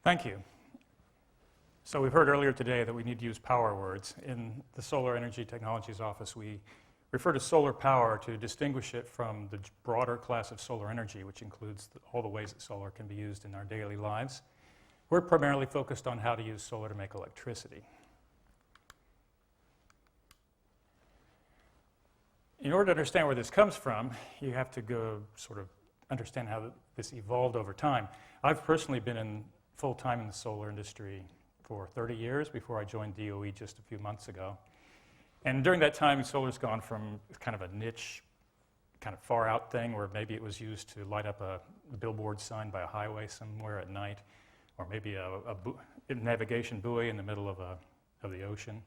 Thank you. So we've heard earlier today that we need to use power words. In the Solar Energy Technologies Office, we refer to solar power to distinguish it from the broader class of solar energy, which includes all the ways that solar can be used in our daily lives. We're primarily focused on how to use solar to make electricity. In order to understand where this comes from, you have to go sort of understand how this evolved over time. I've personally been in full-time in the solar industry for 30 years before I joined DOE just a few months ago. And during that time, solar's gone from kind of a niche, kind of far out thing where maybe it was used to light up a billboard sign by a highway somewhere at night, or maybe a navigation buoy in the middle of the ocean.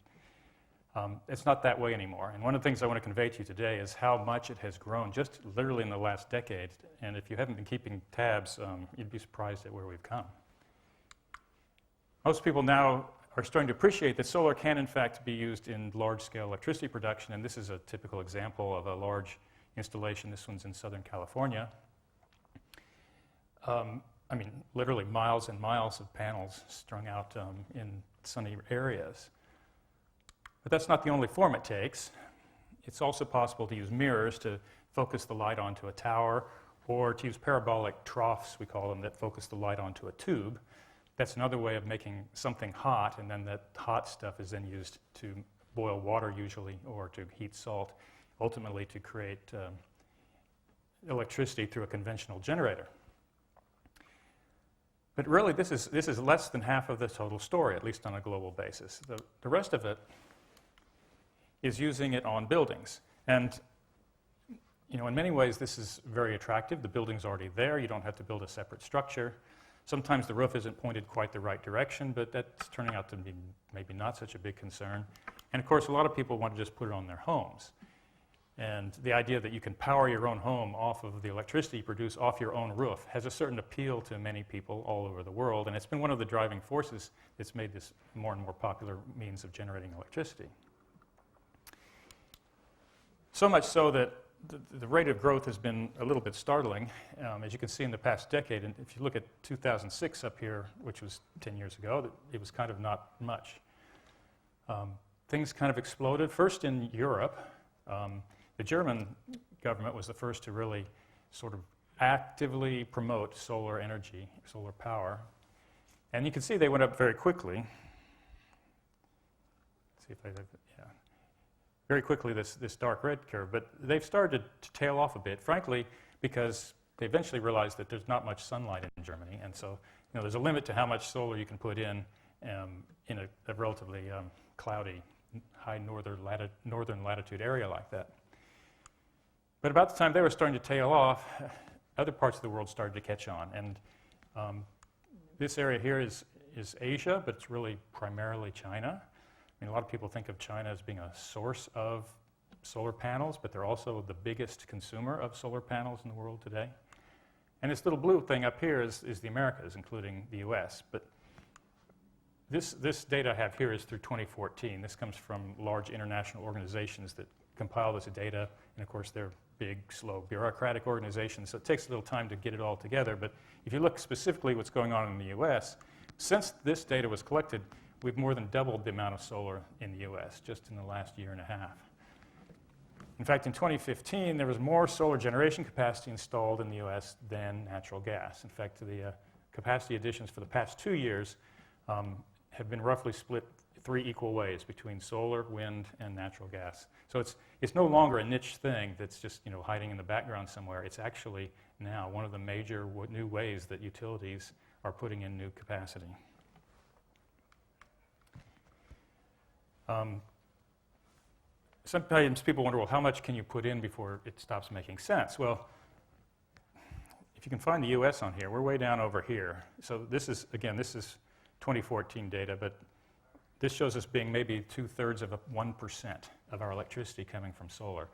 It's not that way anymore. And one of the things I want to convey to you today is how much it has grown just literally in the last decade. And if you haven't been keeping tabs, you'd be surprised at where we've come. Most people now are starting to appreciate that solar can in fact be used in large-scale electricity production, and this is a typical example of a large installation. This one's in Southern California. I mean, literally miles and miles of panels strung out in sunny areas. But that's not the only form it takes. It's also possible to use mirrors to focus the light onto a tower, or to use parabolic troughs, we call them, that focus the light onto a tube. That's another way of making something hot, and then that hot stuff is then used to boil water usually, or to heat salt, ultimately to create electricity through a conventional generator. But really, this is less than half of the total story, at least on a global basis. The rest of it is using it on buildings. And in many ways, this is very attractive. The building's already there. You don't have to build a separate structure. Sometimes the roof isn't pointed quite the right direction, but that's turning out to be maybe not such a big concern. And of course, a lot of people want to just put it on their homes. And the idea that you can power your own home off of the electricity you produce off your own roof has a certain appeal to many people all over the world, and it's been one of the driving forces that's made this more and more popular means of generating electricity. So much so that the rate of growth has been a little bit startling, as you can see in the past decade. And if you look at 2006 up here, which was 10 years ago, it was kind of not much. Things kind of exploded, first in Europe. The German government was the first to really sort of actively promote solar energy, solar power. And you can see they went up very quickly. Let's see if I have it. Yeah. Very quickly, this dark red curve, but they've started to tail off a bit, frankly, because they eventually realized that there's not much sunlight in Germany, and so there's a limit to how much solar you can put in a relatively cloudy, high northern latitude area like that. But about the time they were starting to tail off, other parts of the world started to catch on, and this area here is Asia, but it's really primarily China. I mean, a lot of people think of China as being a source of solar panels, but they're also the biggest consumer of solar panels in the world today. And this little blue thing up here is the Americas, including the US. But this data I have here is through 2014. This comes from large international organizations that compile this data, and of course they're big, slow, bureaucratic organizations, so it takes a little time to get it all together. But if you look specifically what's going on in the US, since this data was collected, we've more than doubled the amount of solar in the US just in the last year and a half. In fact, in 2015, there was more solar generation capacity installed in the US than natural gas. In fact, the capacity additions for the past 2 years have been roughly split 3 equal ways between solar, wind, and natural gas. So it's no longer a niche thing that's just hiding in the background somewhere. It's actually now one of the major new ways that utilities are putting in new capacity. Sometimes people wonder, well, how much can you put in before it stops making sense? Well, if you can find the US on here, we're way down over here. So this is 2014 data, but this shows us being maybe 2/3 of 1% of our electricity coming from solar.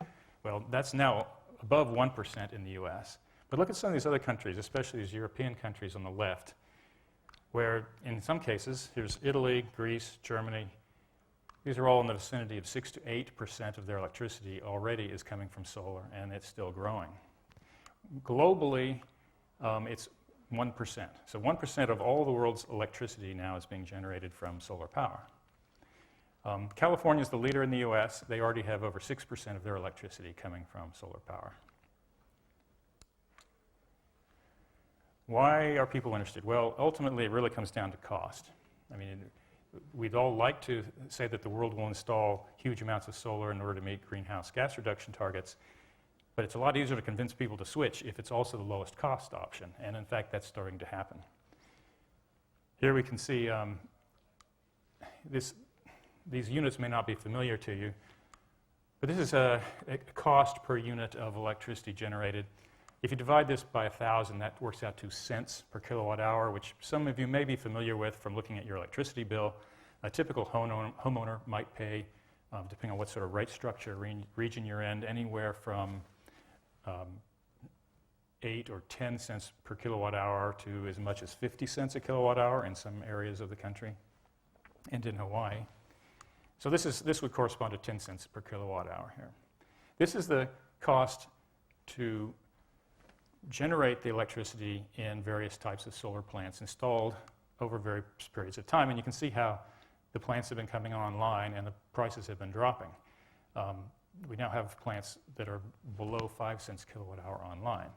Well, that's now above 1% in the US. But look at some of these other countries, especially these European countries on the left, where in some cases, here's Italy, Greece, Germany. These are all in the vicinity of 6 to 8% of their electricity already is coming from solar, and it's still growing. Globally, it's 1%. So 1% of all the world's electricity now is being generated from solar power. California is the leader in the US. They already have over 6% of their electricity coming from solar power. Why are people interested? Well, ultimately, it really comes down to cost. I mean, we'd all like to say that the world will install huge amounts of solar in order to meet greenhouse gas reduction targets, but it's a lot easier to convince people to switch if it's also the lowest cost option, and in fact, that's starting to happen. Here we can see these units may not be familiar to you, but this is a cost per unit of electricity generated. If you divide this by 1,000, that works out to cents per kilowatt hour, which some of you may be familiar with from looking at your electricity bill. A typical homeowner might pay, depending on what sort of rate structure region you're in, anywhere from 8 or 10 cents per kilowatt hour to as much as 50 cents a kilowatt hour in some areas of the country and in Hawaii. So this would correspond to 10 cents per kilowatt hour here. This is the cost to generate the electricity in various types of solar plants installed over various periods of time. And you can see how the plants have been coming online and the prices have been dropping. We now have plants that are below 5 cents kilowatt hour online.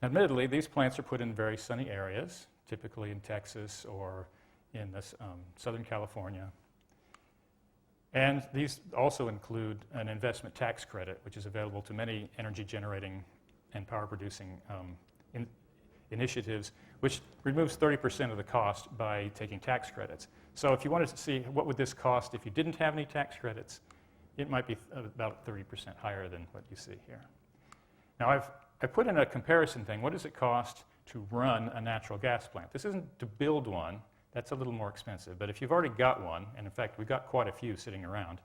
Now, admittedly, these plants are put in very sunny areas, typically in Texas or in Southern California. And these also include an investment tax credit, which is available to many energy generating and power producing initiatives, which removes 30% of the cost by taking tax credits. So if you wanted to see what would this cost if you didn't have any tax credits, it might be about 30% higher than what you see here. Now I put in a comparison thing. What does it cost to run a natural gas plant? This isn't to build one. That's a little more expensive. But if you've already got one, and in fact we've got quite a few sitting around,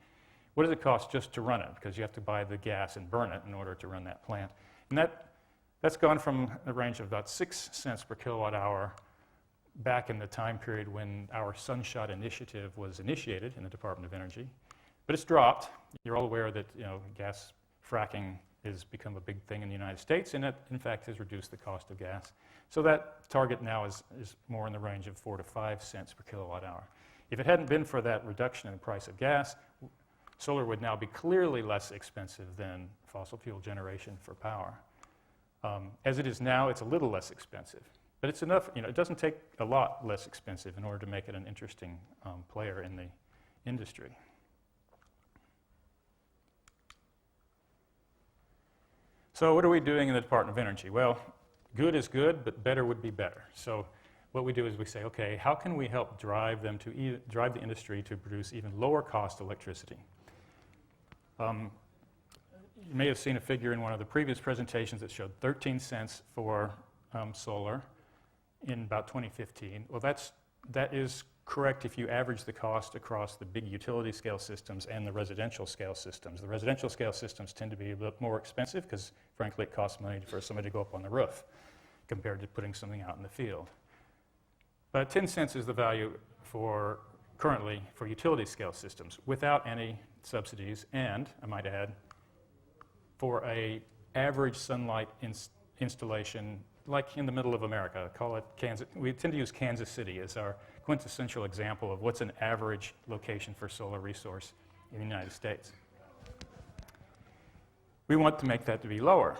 what does it cost just to run it? Because you have to buy the gas and burn it in order to run that plant. And that's gone from a range of about 6 cents per kilowatt hour back in the time period when our Sunshot Initiative was initiated in the Department of Energy. But it's dropped. You're all aware that gas fracking has become a big thing in the United States, and it, in fact, has reduced the cost of gas. So that target now is more in the range of 4 to 5 cents per kilowatt hour. If it hadn't been for that reduction in the price of gas, solar would now be clearly less expensive than fossil fuel generation for power. As it is now, it's a little less expensive. But it's enough, it doesn't take a lot less expensive in order to make it an interesting player in the industry. So what are we doing in the Department of Energy? Well, good is good, but better would be better. So what we do is we say, okay, how can we help drive the industry to produce even lower cost electricity? You may have seen a figure in one of the previous presentations that showed 13 cents for solar in about 2015. Well, that is correct if you average the cost across the big utility scale systems and the residential scale systems. The residential scale systems tend to be a bit more expensive because, frankly, it costs money for somebody to go up on the roof compared to putting something out in the field. But 10 cents is the value currently for utility scale systems without any subsidies, and, I might add, for an average sunlight installation like in the middle of America. Call it Kansas. We tend to use Kansas City as our quintessential example of what's an average location for solar resource in the United States. We want to make that to be lower.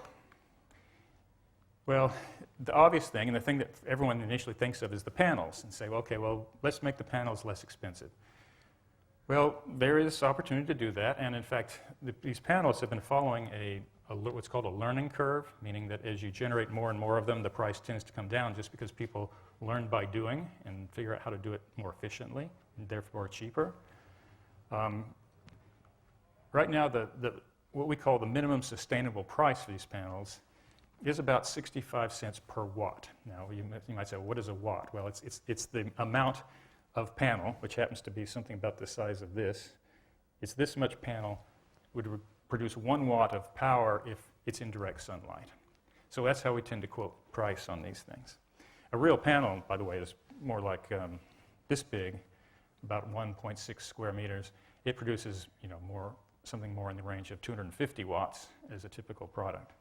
Well, the obvious thing, and the thing that everyone initially thinks of, is the panels, and say, well, okay, well, let's make the panels less expensive. Well, there is opportunity to do that, and in fact, these panels have been following what's called a learning curve, meaning that as you generate more and more of them, the price tends to come down just because people learn by doing and figure out how to do it more efficiently, and therefore cheaper. Right now, what we call the minimum sustainable price for these panels is about 65 cents per watt. Now, you might say, well, what is a watt? Well, it's the amount of panel, which happens to be something about the size of this. It's this much panel would produce 1 watt of power if it's in direct sunlight. So that's how we tend to quote price on these things. A real panel, by the way, is more like this big, about 1.6 square meters. It produces something more in the range of 250 watts as a typical product.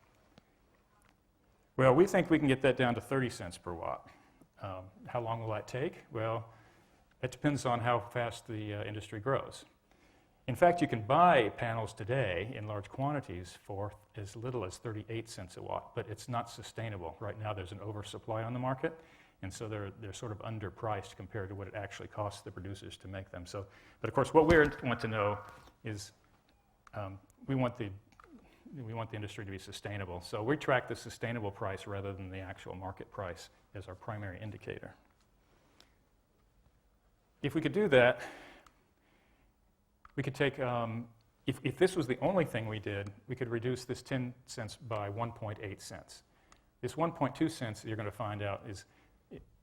Well, we think we can get that down to 30 cents per watt. How long will that take? Well, it depends on how fast the industry grows. In fact, you can buy panels today in large quantities for as little as 38 cents a watt, but it's not sustainable. Right now there's an oversupply on the market, and so they're sort of underpriced compared to what it actually costs the producers to make them. So, but of course, what we want to know is we want the industry to be sustainable. So we track the sustainable price rather than the actual market price as our primary indicator. If we could do that, we could take, if this was the only thing we did, we could reduce this 10 cents by 1.8 cents. This 1.2 cents, you're going to find out,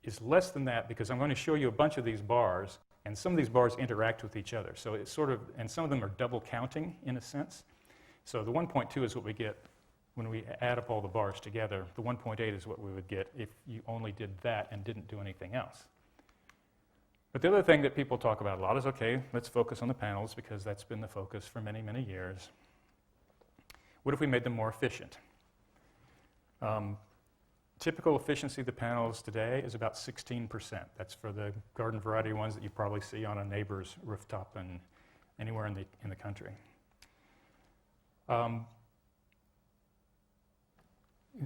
is less than that because I'm going to show you a bunch of these bars, and some of these bars interact with each other. So it's sort of, and some of them are double counting in a sense. So the 1.2 is what we get when we add up all the bars together. The 1.8 is what we would get if you only did that and didn't do anything else. But the other thing that people talk about a lot is, okay, let's focus on the panels because that's been the focus for many, many years. What if we made them more efficient? Typical efficiency of the panels today is about 16%. That's for the garden variety ones that you probably see on a neighbor's rooftop and anywhere in the country.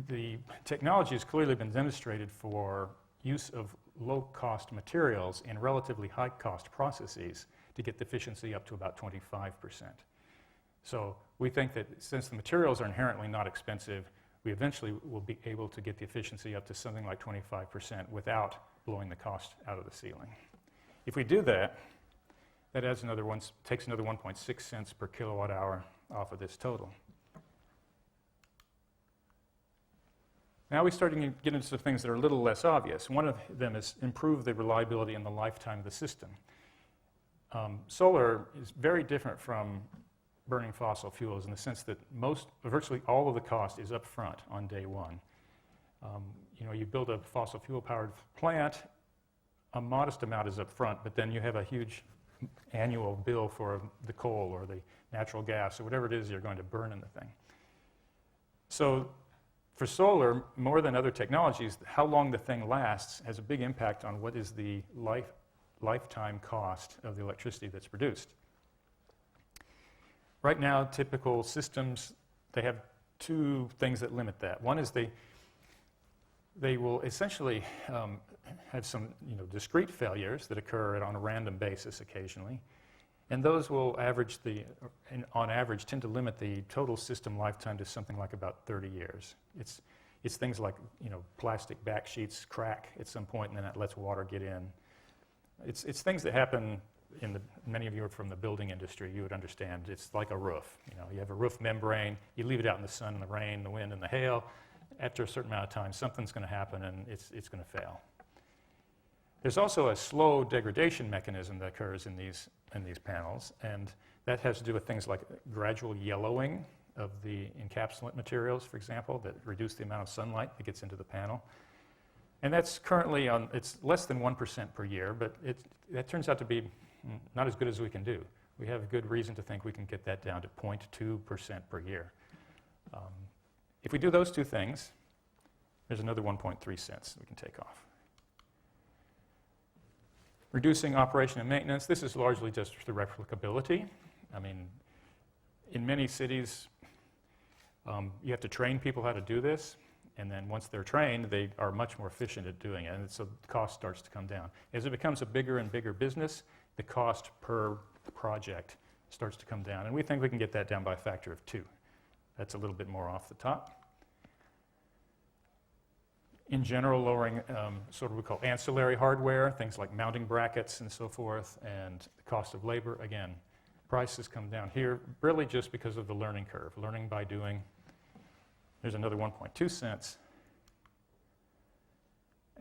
The technology has clearly been demonstrated for use of low-cost materials in relatively high-cost processes to get the efficiency up to about 25%. So we think that since the materials are inherently not expensive, we eventually will be able to get the efficiency up to something like 25% without blowing the cost out of the ceiling. If we do that, that adds takes another 1.6 cents per kilowatt hour off of this total. Now we start to get into some things that are a little less obvious. One of them is improve the reliability and the lifetime of the system. Solar is very different from burning fossil fuels in the sense that virtually all of the cost is up front on day one. You build a fossil fuel powered plant, a modest amount is up front, but then you have a huge annual bill for the coal or the natural gas or whatever it is you're going to burn in the thing. So for solar, more than other technologies, how long the thing lasts has a big impact on what is the lifetime cost of the electricity that's produced. Right now, typical systems, they have two things that limit that. One is they will essentially have some discrete failures that occur on a random basis occasionally, and those will on average tend to limit the total system lifetime to something like about 30 years. It's things like plastic back sheets crack at some point and then that lets water get in. It's things that happen many of you are from the building industry, you would understand. It's like a roof. You have a roof membrane, you leave it out in the sun and the rain, the wind and the hail. After a certain amount of time, something's going to happen and it's going to fail. There's also a slow degradation mechanism that occurs in these panels, and that has to do with things like gradual yellowing of the encapsulant materials, for example, that reduce the amount of sunlight that gets into the panel. And that's currently it's less than 1% per year, but that turns out to be not as good as we can do. We have good reason to think we can get that down to 0.2% per year. If we do those two things, there's another 1.3 cents we can take off. Reducing operation and maintenance, this is largely just the replicability. I mean, in many cities, you have to train people how to do this, and then once they're trained, they are much more efficient at doing it, and so the cost starts to come down. As it becomes a bigger and bigger business, the cost per project starts to come down, and we think we can get that down by a factor of 2. That's a little bit more off the top. In general, lowering sort of what we call ancillary hardware, things like mounting brackets and so forth, and the cost of labor. Again, prices come down here really just because of the learning curve, learning by doing. There's another 1.2 cents.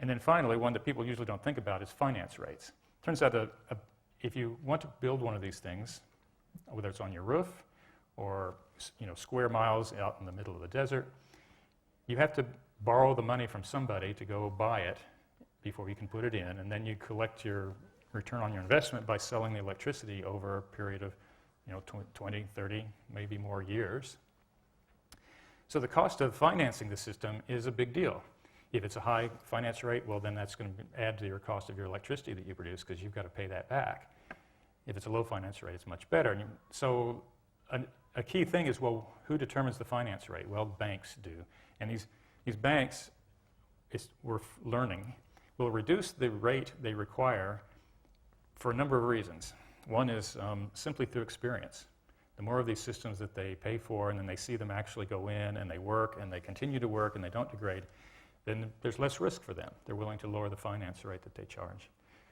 And then finally, one that people usually don't think about is finance rates. Turns out if you want to build one of these things, whether it's on your roof or square miles out in the middle of the desert, you have to borrow the money from somebody to go buy it before you can put it in, and then you collect your return on your investment by selling the electricity over a period of 20, 30, maybe more years. So the cost of financing the system is a big deal. If it's a high finance rate, well, then that's going to add to your cost of your electricity that you produce because you've got to pay that back. If it's a low finance rate, it's much better. And so a key thing is, well, who determines the finance rate? Well, banks do. And these banks, we're learning, will reduce the rate they require for a number of reasons. One is simply through experience. The more of these systems that they pay for and then they see them actually go in and they work and they continue to work and they don't degrade, then there's less risk for them. They're willing to lower the finance rate that they charge.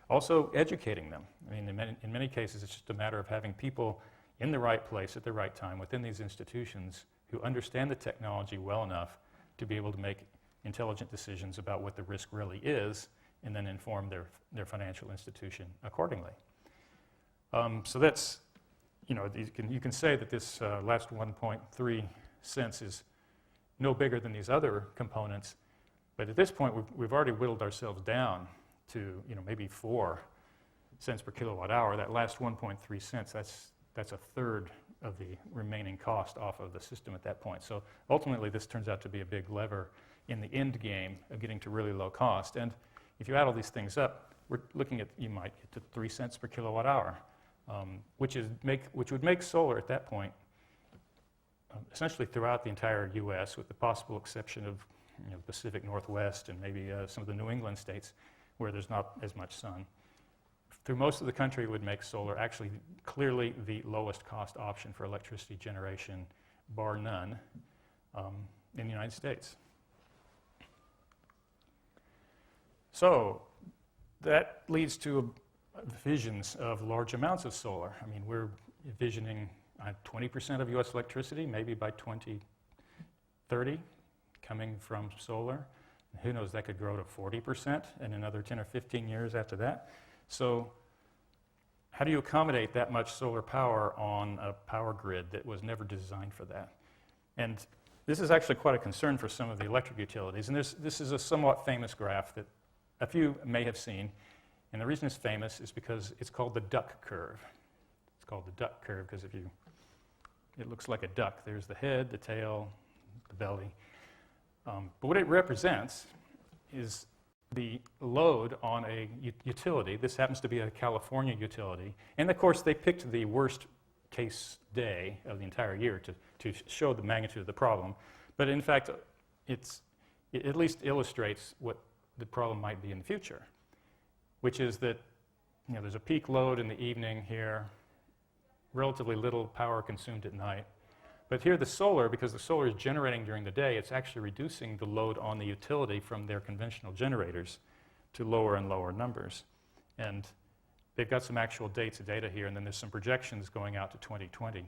Also, educating them. I mean, in many cases, it's just a matter of having people in the right place at the right time within these institutions who understand the technology well enough to be able to make intelligent decisions about what the risk really is and then inform their financial institution accordingly. So that's, you can say that this last 1.3 cents is no bigger than these other components, but at this point we've already whittled ourselves down to maybe 4 cents per kilowatt hour. That last 1.3 cents, that's a third of the remaining cost off of the system at that point. So ultimately this turns out to be a big lever in the end game of getting to really low cost. And if you add all these things up, we're looking at, you might get to 3 cents per kilowatt hour, which would make solar at that point essentially throughout the entire U.S., with the possible exception of the Pacific Northwest and maybe some of the New England states where there's not as much sun. Through most of the country, it would make solar actually clearly the lowest cost option for electricity generation, bar none, in the United States. So that leads to visions of large amounts of solar. I mean, we're envisioning 20% of U.S. electricity, maybe by 2030, coming from solar. And who knows, that could grow to 40% in another 10 or 15 years after that. So how do you accommodate that much solar power on a power grid that was never designed for that? And this is actually quite a concern for some of the electric utilities. And this is a somewhat famous graph that a few may have seen. And the reason it's famous is because it's called the duck curve. It's called the duck curve because it looks like a duck. There's the head, the tail, the belly. But what it represents is the load on a utility. This happens to be a California utility. And of course, they picked the worst case day of the entire year to show the magnitude of the problem. But in fact, it at least illustrates what the problem might be in the future, which is that there's a peak load in the evening here, relatively little power consumed at night. But here the solar, because the solar is generating during the day, it's actually reducing the load on the utility from their conventional generators to lower and lower numbers. And they've got some actual data here, and then there's some projections going out to 2020.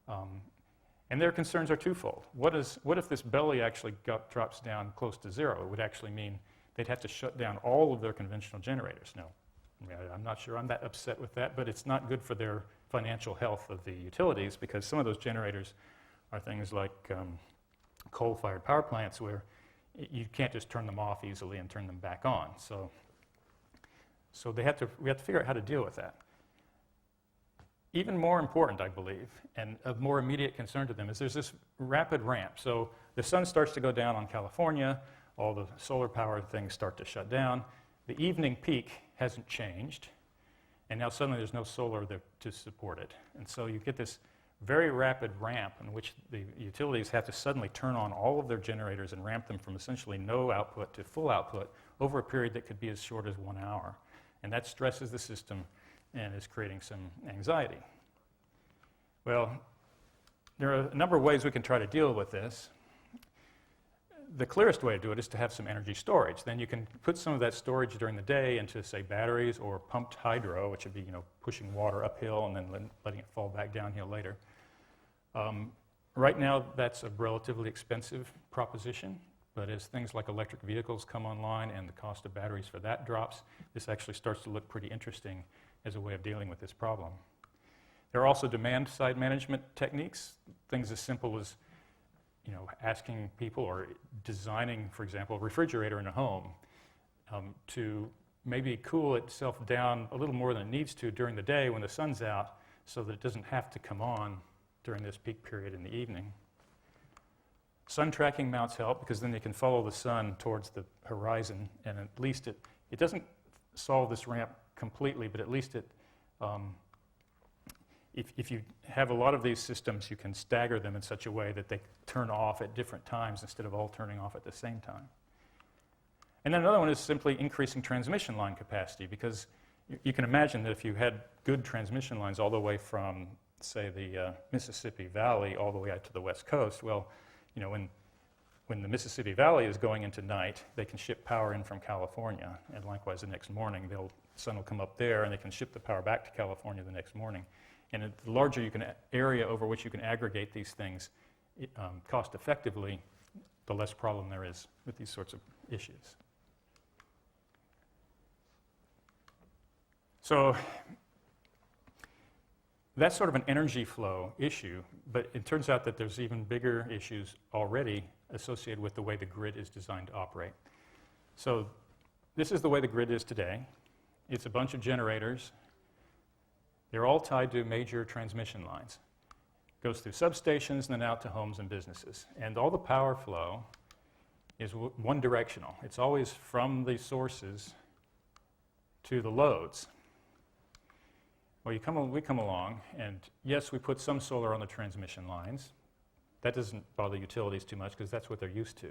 And their concerns are twofold. What if this belly actually drops down close to zero? It would actually mean they'd have to shut down all of their conventional generators. Now, I'm not sure I'm that upset with that, but it's not good for their financial health of the utilities, because some of those generators are things like coal-fired power plants where you can't just turn them off easily and turn them back on. So we have to figure out how to deal with that. Even more important, I believe, and of more immediate concern to them, is there's this rapid ramp. So the sun starts to go down on California, all the solar power things start to shut down. The evening peak hasn't changed, and now suddenly there's no solar there to support it. And so you get this very rapid ramp in which the utilities have to suddenly turn on all of their generators and ramp them from essentially no output to full output over a period that could be as short as 1 hour. And that stresses the system and is creating some anxiety. Well, there are a number of ways we can try to deal with this. The clearest way to do it is to have some energy storage. Then you can put some of that storage during the day into, say, batteries or pumped hydro, which would be, pushing water uphill and then letting it fall back downhill later. Right now, that's a relatively expensive proposition, but as things like electric vehicles come online and the cost of batteries for that drops, this actually starts to look pretty interesting as a way of dealing with this problem. There are also demand-side management techniques, things as simple as asking people or designing, for example, a refrigerator in a home to maybe cool itself down a little more than it needs to during the day when the sun's out, so that it doesn't have to come on during this peak period in the evening. Sun tracking mounts help because then they can follow the sun towards the horizon, and at least it doesn't solve this ramp completely, but at least if you have a lot of these systems, you can stagger them in such a way that they turn off at different times instead of all turning off at the same time. And then another one is simply increasing transmission line capacity, because you can imagine that if you had good transmission lines all the way from, say, the Mississippi Valley all the way out to the West Coast, well, you know, when the Mississippi Valley is going into night, they can ship power in from California, and likewise the next morning, the sun will come up there, and they can ship the power back to California the next morning. And the larger area over which you can aggregate these things cost effectively, the less problem there is with these sorts of issues. So that's sort of an energy flow issue, but it turns out that there's even bigger issues already associated with the way the grid is designed to operate. So this is the way the grid is today. It's a bunch of generators. They're all tied to major transmission lines. It goes through substations and then out to homes and businesses. And all the power flow is one directional. It's always from the sources to the loads. Well, we come along, and yes, we put some solar on the transmission lines. That doesn't bother utilities too much because that's what they're used to.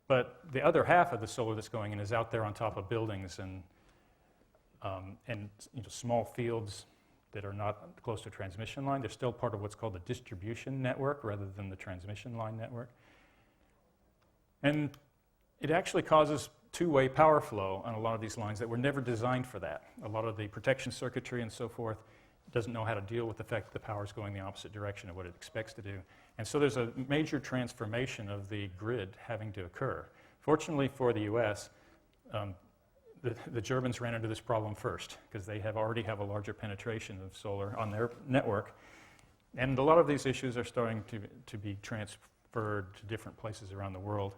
But the other half of the solar that's going in is out there on top of buildings and you know, small fields that are not close to a transmission line. They're still part of what's called the distribution network rather than the transmission line network. And it actually causes two-way power flow on a lot of these lines that were never designed for that. A lot of the protection circuitry and so forth doesn't know how to deal with the fact that the power is going the opposite direction of what it expects to do. And so there's a major transformation of the grid having to occur. Fortunately for the US, the Germans ran into this problem first because they already have a larger penetration of solar on their network. And a lot of these issues are starting to be transferred to different places around the world.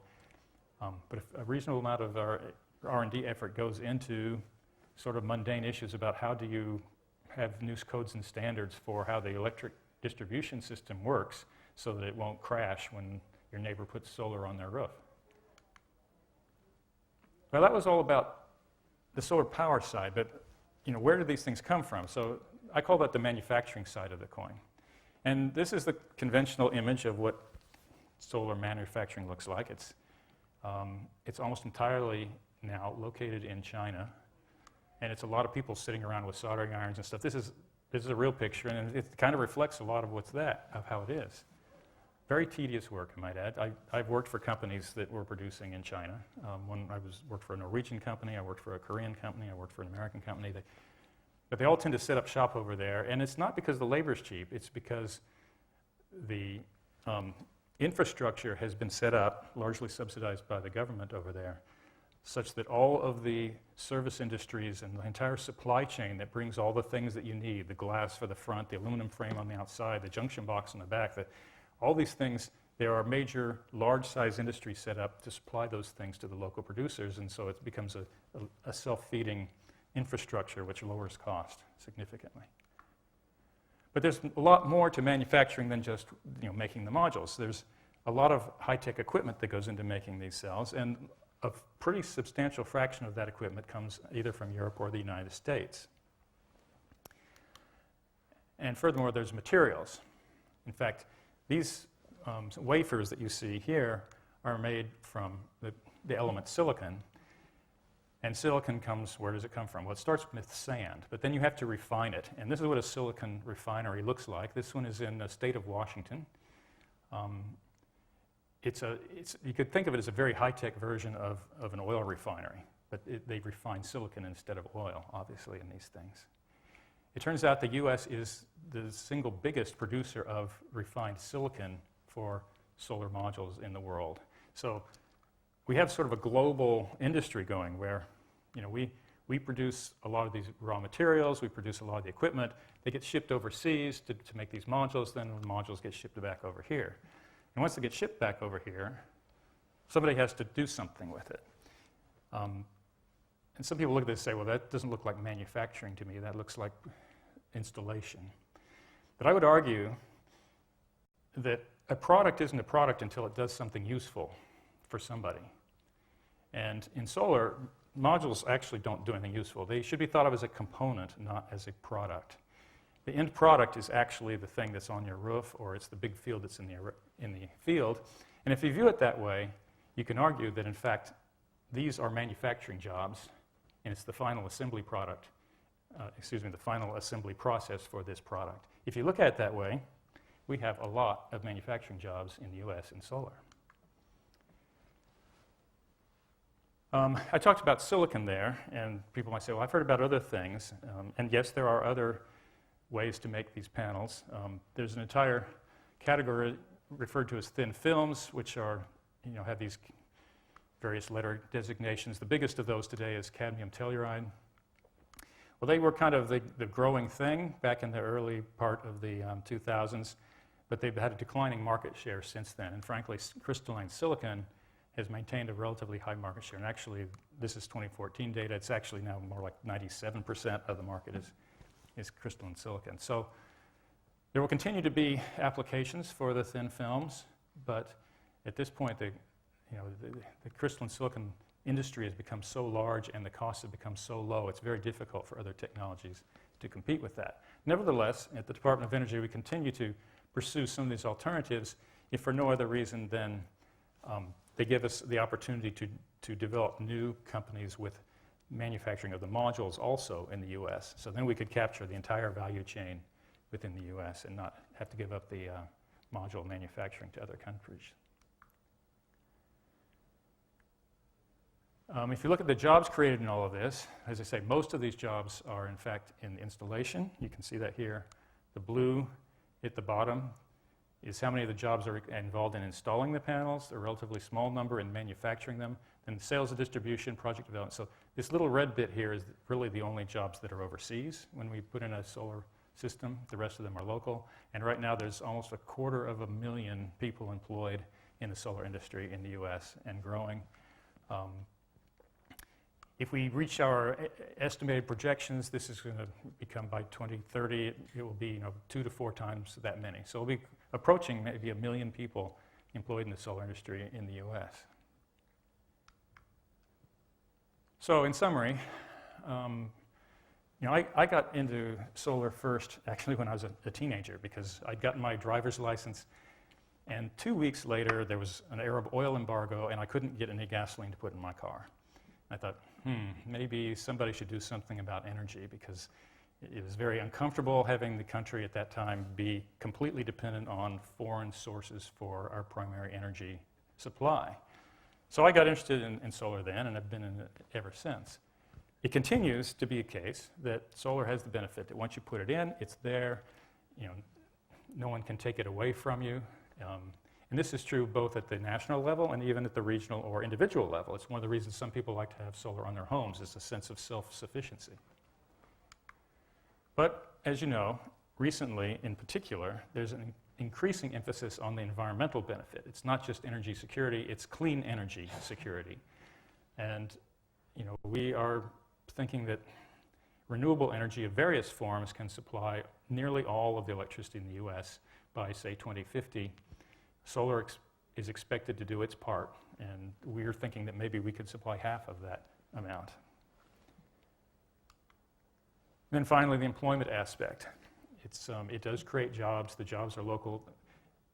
But if a reasonable amount of our R&D effort goes into sort of mundane issues about how do you have new codes and standards for how the electric distribution system works so that it won't crash when your neighbor puts solar on their roof. Well, that was all about the solar power side, but you know, where do these things come from? So I call that the manufacturing side of the coin. And this is the conventional image of what solar manufacturing looks like. It's almost entirely now located in China, and it's a lot of people sitting around with soldering irons and stuff. This is a real picture, and it kind of reflects a lot of how it is. Very tedious work, I might add. I've worked for companies that were producing in China. When I worked for a Norwegian company, I worked for a Korean company, I worked for an American company. But they all tend to set up shop over there, and it's not because the labor's cheap. It's because the infrastructure has been set up, largely subsidized by the government over there, such that all of the service industries and the entire supply chain that brings all the things that you need, the glass for the front, the aluminum frame on the outside, the junction box on the back, all these things, there are major, large-size industries set up to supply those things to the local producers, and so it becomes a self-feeding infrastructure which lowers cost significantly. But there's a lot more to manufacturing than just making the modules. There's a lot of high-tech equipment that goes into making these cells, and a pretty substantial fraction of that equipment comes either from Europe or the United States. And furthermore, there's materials. In fact, these wafers that you see here are made from the element silicon. And silicon where does it come from? Well, it starts with sand, but then you have to refine it. And this is what a silicon refinery looks like. This one is in the state of Washington. You could think of it as a very high-tech version of an oil refinery, but they refine silicon instead of oil, obviously, in these things. It turns out the U.S. is the single biggest producer of refined silicon for solar modules in the world. So we have sort of a global industry going where we produce a lot of these raw materials, we produce a lot of the equipment, they get shipped overseas to make these modules, then the modules get shipped back over here. And once they get shipped back over here, somebody has to do something with it. And some people look at this and say, well, that doesn't look like manufacturing to me, that looks like installation. But I would argue that a product isn't a product until it does something useful for somebody. And in solar, modules actually don't do anything useful. They should be thought of as a component, not as a product. The end product is actually the thing that's on your roof, or it's the big field that's in the field. And if you view it that way, you can argue that, in fact, these are manufacturing jobs, and it's the final assembly product, the final assembly process for this product. If you look at it that way, we have a lot of manufacturing jobs in the U.S. in solar. I talked about silicon there, and people might say, well, I've heard about other things. And yes, there are other ways to make these panels. There's an entire category referred to as thin films, which are, have these various letter designations. The biggest of those today is cadmium telluride. Well, they were kind of the growing thing back in the early part of the 2000s, but they've had a declining market share since then. And frankly, crystalline silicon has maintained a relatively high market share. And actually, this is 2014 data. It's actually now more like 97% of the market is crystalline silicon. So there will continue to be applications for the thin films, but at this point, the crystalline silicon industry has become so large and the costs have become so low, it's very difficult for other technologies to compete with that. Nevertheless, at the Department of Energy, we continue to pursue some of these alternatives, if for no other reason than they give us the opportunity to develop new companies with manufacturing of the modules also in the U.S. So then we could capture the entire value chain within the U.S. and not have to give up the module manufacturing to other countries. If you look at the jobs created in all of this, as I say, most of these jobs are in fact in installation. You can see that here. The blue at the bottom is how many of the jobs are involved in installing the panels, a relatively small number in manufacturing them, then sales and distribution, project development. So this little red bit here is really the only jobs that are overseas when we put in a solar system. The rest of them are local. And right now there's almost 250,000 people employed in the solar industry in the US and growing. If we reach our estimated projections, this is going to become by 2030, it will be 2 to 4 times that many. So we'll be approaching maybe 1 million people employed in the solar industry in the US. So in summary, I got into solar first actually when I was a teenager because I'd gotten my driver's license, and 2 weeks later there was an Arab oil embargo and I couldn't get any gasoline to put in my car. I thought, maybe somebody should do something about energy because it was very uncomfortable having the country at that time be completely dependent on foreign sources for our primary energy supply. So I got interested in solar then, and I've been in it ever since. It continues to be a case that solar has the benefit that once you put it in, it's there. No one can take it away from you. And this is true both at the national level and even at the regional or individual level. It's one of the reasons some people like to have solar on their homes, is a sense of self-sufficiency. But as you know, recently in particular, there's an increasing emphasis on the environmental benefit. It's not just energy security, it's clean energy security. And we are thinking that renewable energy of various forms can supply nearly all of the electricity in the US by, say, 2050. Solar is expected to do its part, and we're thinking that maybe we could supply half of that amount. Then finally, the employment aspect. It does create jobs. The jobs are local.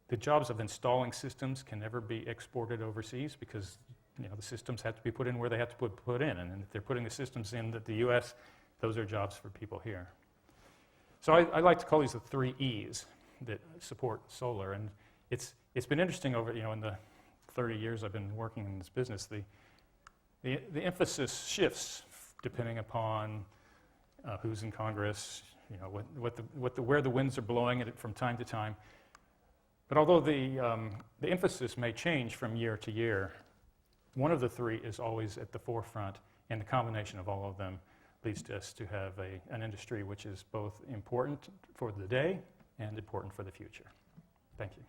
The jobs of installing systems can never be exported overseas because the systems have to be put in where they have to be put in. And if they're putting the systems in the US, those are jobs for people here. So I like to call these the 3 E's that support solar. And it's been interesting over, in the 30 years I've been working in this business, the emphasis shifts depending upon who's in Congress, where the winds are blowing from time to time. But although the emphasis may change from year to year, one of the 3 is always at the forefront, and the combination of all of them leads to us to have an industry which is both important for the day and important for the future. Thank you.